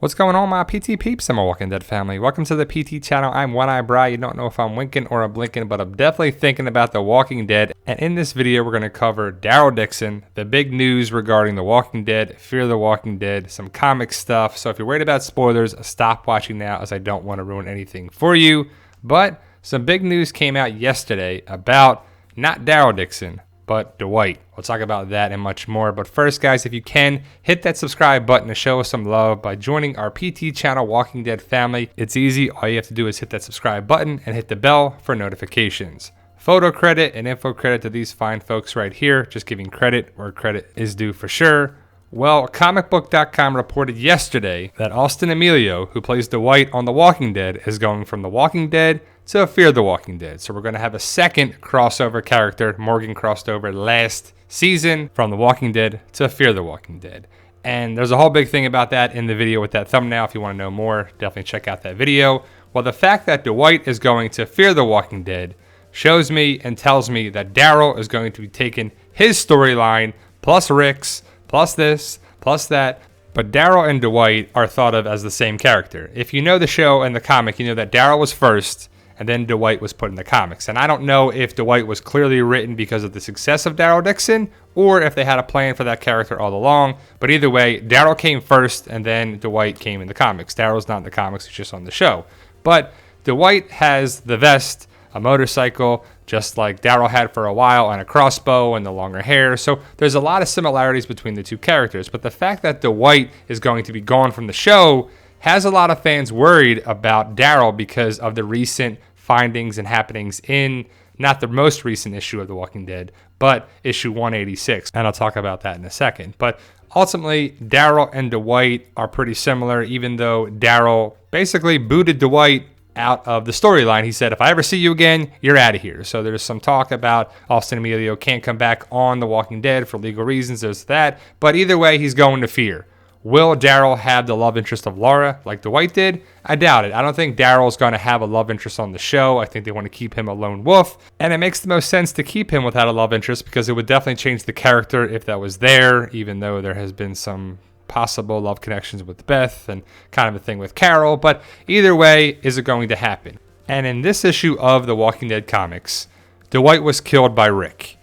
What's going on, my PT peeps and my Walking Dead family? Welcome to the PT channel. I'm One Eye Bri. You don't know if I'm winking or I'm blinking, but I'm definitely thinking about The Walking Dead. And in this video, we're going to cover Daryl Dixon, the big news regarding The Walking Dead, Fear the Walking Dead, some comic stuff. So if you're worried about spoilers, stop watching now as I don't want to ruin anything for you. But some big news came out yesterday about not Daryl Dixon, but Dwight. We'll talk about that and much more. But first, guys, if you can, hit that subscribe button to show us some love by joining our PT channel Walking Dead family. It's easy. All you have to do is hit that subscribe button and hit the bell for notifications. Photo credit and info credit to these fine folks right here. Just giving credit where credit is due for sure. Well, comicbook.com reported yesterday that Austin Emilio, who plays Dwight on The Walking Dead, is going from The Walking Dead to Fear the Walking Dead. So we're going to have a second crossover character. Morgan crossed over last season from The Walking Dead to Fear the Walking Dead. And there's a whole big thing about that in the video with that thumbnail. If you want to know more, definitely check out that video. Well, the fact that Dwight is going to Fear the Walking Dead shows me and tells me that Daryl is going to be taking his storyline plus Rick's, plus this, plus that. But Daryl and Dwight are thought of as the same character. If you know the show and the comic, you know that Daryl was first and then Dwight was put in the comics. And I don't know if Dwight was clearly written because of the success of Daryl Dixon or if they had a plan for that character all along. But either way, Daryl came first and then Dwight came in the comics. Daryl's not in the comics, he's just on the show. But Dwight has the vest, a motorcycle, just like Daryl had for a while, and a crossbow and the longer hair. So there's a lot of similarities between the two characters. But the fact that Dwight is going to be gone from the show has a lot of fans worried about Daryl because of the recent findings and happenings in not the most recent issue of The Walking Dead, but issue 186. And I'll talk about that in a second. But ultimately, Daryl and Dwight are pretty similar, even though Daryl basically booted Dwight out of the storyline. He said, if I ever see you again, you're out of here. So there's some talk about Austin Emilio can't come back on The Walking Dead for legal reasons. There's that. But either way, he's going to Fear. Will Daryl have the love interest of Laura like Dwight did? I doubt it. I don't think Daryl's going to have a love interest on the show. I think they want to keep him a lone wolf. And it makes the most sense to keep him without a love interest because it would definitely change the character if that was there, even though there has been some possible love connections with Beth and kind of a thing with Carol. But either way, is it going to happen? And in this issue of The Walking Dead comics, Dwight was killed by Rick.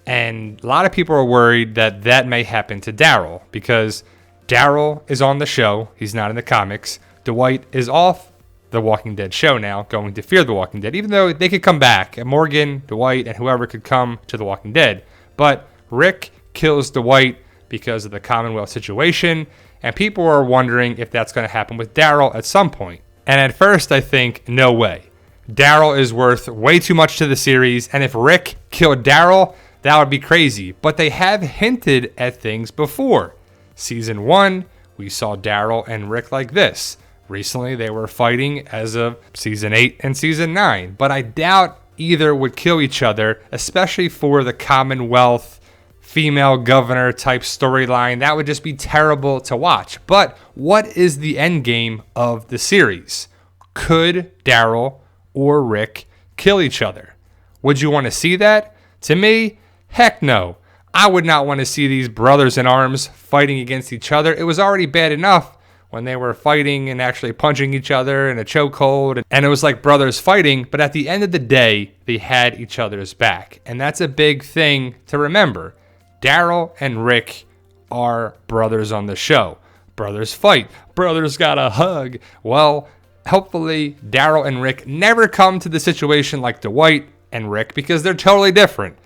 And a lot of people are worried that that may happen to Daryl because Daryl is on the show. He's not in the comics. Dwight is off the Walking Dead show now, going to Fear the Walking Dead, even though they could come back. And Morgan, Dwight, and whoever could come to The Walking Dead. But Rick kills Dwight because of the Commonwealth situation, and people are wondering if that's going to happen with Daryl at some point. And at first, I think, no way. Daryl is worth way too much to the series, and if Rick killed Daryl, that would be crazy. But they have hinted at things before. Season 1, we saw Daryl and Rick like this. Recently, they were fighting as of Season 8 and Season 9. But I doubt either would kill each other, especially for the Commonwealth female governor type storyline. That would just be terrible to watch. But what is the end game of the series? Could Daryl or Rick kill each other? Would you want to see that? To me, heck no. I would not want to see these brothers in arms fighting against each other. It was already bad enough when they were fighting and actually punching each other in a chokehold. And it was like brothers fighting, but at the end of the day, they had each other's back. And that's a big thing to remember. Daryl and Rick are brothers on the show. Brothers fight. Brothers gotta hug. Well, hopefully Daryl and Rick never come to the situation like Dwight and Rick because they're totally different.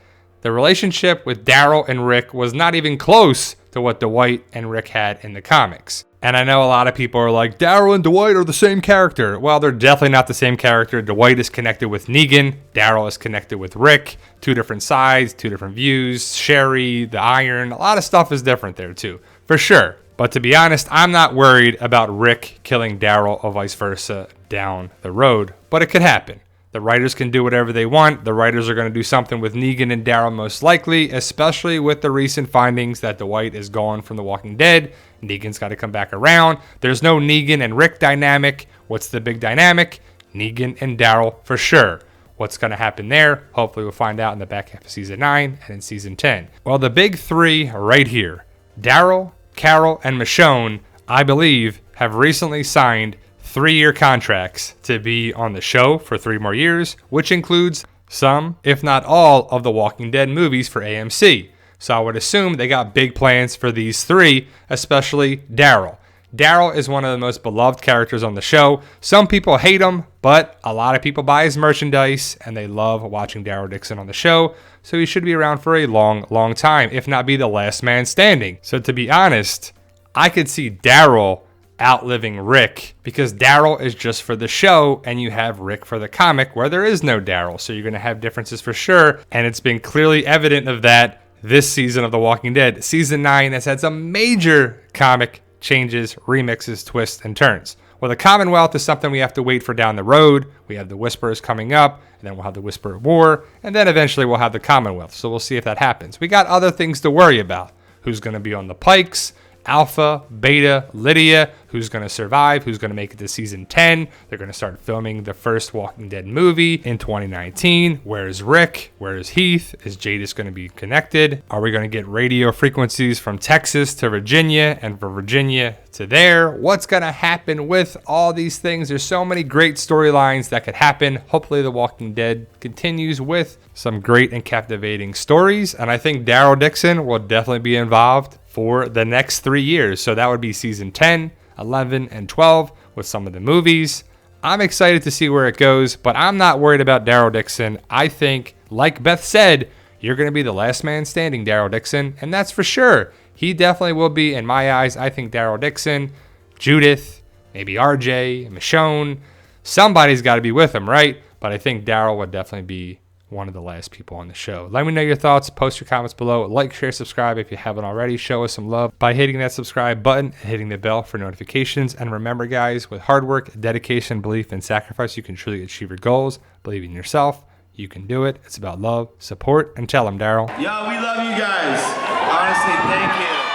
The relationship with Daryl and Rick was not even close to what Dwight and Rick had in the comics. And I know a lot of people are like, Daryl and Dwight are the same character. Well, they're definitely not the same character. Dwight is connected with Negan. Daryl is connected with Rick. Two different sides, two different views. Sherry, the Iron, a lot of stuff is different there too, for sure. But to be honest, I'm not worried about Rick killing Daryl or vice versa down the road, but it could happen. The writers can do whatever they want. The writers are going to do something with Negan and Daryl most likely, especially with the recent findings that Dwight is gone from The Walking Dead. Negan's got to come back around. There's no Negan and Rick dynamic. What's the big dynamic? Negan and Daryl for sure. What's going to happen there? Hopefully we'll find out in the back half of Season 9 and in Season 10. Well, the big three right here. Daryl, Carol, and Michonne, I believe, have recently signed 3-year contracts to be on the show for 3 more years, which includes some, if not all, of the Walking Dead movies for AMC. So I would assume they got big plans for these 3, especially Daryl. Daryl is one of the most beloved characters on the show. Some people hate him, but a lot of people buy his merchandise, and they love watching Daryl Dixon on the show. So he should be around for a long, long time, if not be the last man standing. So to be honest, I could see Daryl outliving Rick, because Daryl is just for the show, and you have Rick for the comic where there is no Daryl. So you're going to have differences for sure, and it's been clearly evident of that this season of The Walking Dead. Season 9 has had some major comic changes, remixes, twists, and turns. Well, the Commonwealth is something we have to wait for down the road. We have the Whisperers coming up, and then we'll have the Whisperer War, and then eventually we'll have the Commonwealth. So we'll see if that happens. We got other things to worry about. Who's going to be on the Pikes? Alpha, Beta, Lydia, who's going to survive, who's going to make it to season 10. They're going to start filming the first Walking Dead movie in 2019. Where's Rick? Where's Heath? Is Jadis going to be connected? Are we going to get radio frequencies from Texas to Virginia and from Virginia to there? What's going to happen with all these things? There's so many great storylines that could happen. Hopefully The Walking Dead continues with some great and captivating stories. And I think Daryl Dixon will definitely be involved for the next 3 years. So that would be season 10, 11, and 12 with some of the movies. I'm excited to see where it goes, but I'm not worried about Daryl Dixon. I think, like Beth said, you're going to be the last man standing, Daryl Dixon, and that's for sure. He definitely will be, in my eyes. I think Daryl Dixon, Judith, maybe RJ, Michonne, somebody's got to be with him, right? But I think Daryl would definitely be one of the last people on the show. Let me know your thoughts. Post your comments below. Like, share, subscribe if you haven't already. Show us some love by hitting that subscribe button and hitting the bell for notifications. And remember, guys, with hard work, dedication, belief, and sacrifice, you can truly achieve your goals. Believe in yourself. You can do it. It's about love, support, and tell them, Daryl. Yo, we love you guys. Honestly, thank you.